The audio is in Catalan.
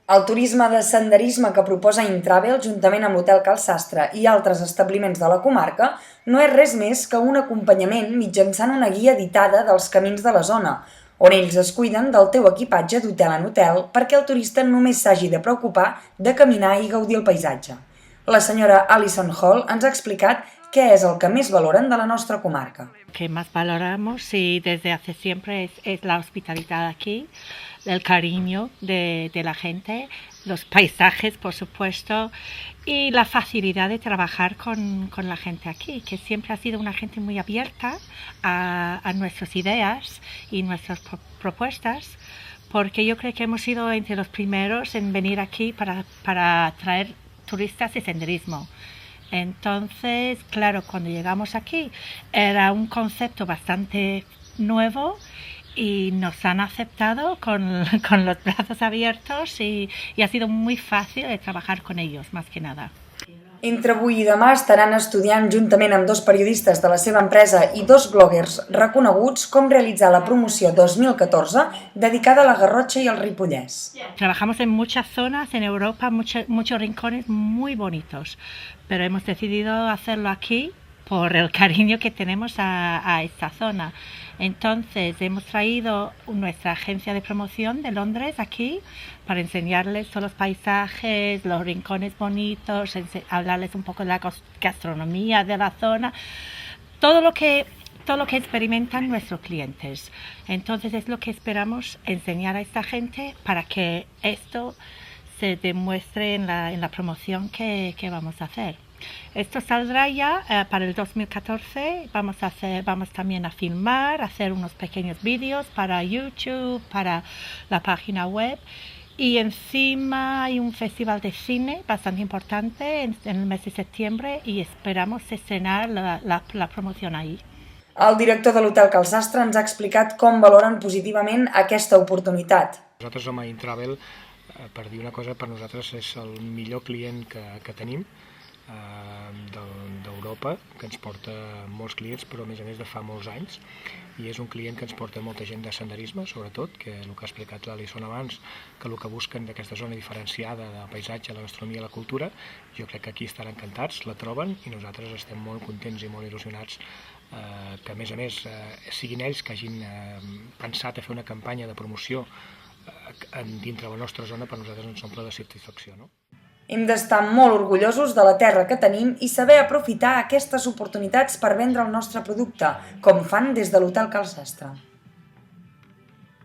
El turisme de senderisme que proposa Intravel, juntament amb l'Hotel Cal Sastre i altres establiments de la comarca, no és res més que un acompanyament mitjançant una guia editada dels camins de la zona, on ells es cuiden del teu equipatge d'hotel en hotel perquè el turista només s'hagi de preocupar de caminar i gaudir el paisatge. La senyora Alison Hall ens ha explicat què és el que més valoren de la nostra comarca. Lo que más valoramos y desde hace siempre es la hospitalidad aquí, el cariño de la gente, los paisajes, por supuesto, y la facilidad de trabajar con la gente aquí, que siempre ha sido una gente muy abierta a nuestras ideas y nuestras propuestas, porque yo creo que hemos sido entre los primeros en venir aquí para traer turistas de senderismo. Entonces, claro, cuando llegamos aquí era un concepto bastante nuevo y nos han aceptado con los brazos abiertos y ha sido muy fácil de trabajar con ellos, más que nada. Entre avui i demà estaran estudiant, juntament amb 2 periodistes de la seva empresa i 2 bloggers reconeguts, com realitzar la promoció 2014 dedicada a la Garrotxa i al Ripollès. Trabajamos en muchas zonas en Europa, muchos rincones muy bonitos, pero hemos decidido hacerlo aquí por el cariño que tenemos a esta zona. Entonces hemos traído nuestra agencia de promoción de Londres aquí para enseñarles todos los paisajes, los rincones bonitos, hablarles un poco de la gastronomía de la zona, todo lo que experimentan nuestros clientes. Entonces es lo que esperamos enseñar a esta gente para que esto se demuestre en la promoción que vamos a hacer. Esto saldrá ya para el 2014, vamos también a filmar, hacer unos pequeños vídeos para YouTube, para la página web, y encima hay un festival de cine bastante importante en el mes de septiembre y esperamos estrenar la promoción ahí. El director de l'Hotel Cal Sastre ens ha explicat com valoren positivament aquesta oportunitat. Nosaltres som a Intravel, per dir una cosa, per nosaltres és el millor client que tenim d'Europa, que ens porta molts clients, però a més de fa molts anys, i és un client que ens porta molta gent de senderisme, sobretot, que el que ha explicat l'Alison abans, que el que busquen d'aquesta zona diferenciada del paisatge, la gastronomia i la cultura, jo crec que aquí estan encantats, la troben, i nosaltres estem molt contents i molt il·lusionats que a més siguin ells que hagin pensat a fer una campanya de promoció dintre la nostra zona. Per nosaltres ens omple de satisfacció, no? Hem d'estar molt orgullosos de la terra que tenim i saber aprofitar aquestes oportunitats per vendre el nostre producte, com fan des de l'Hotel Cal Sastre.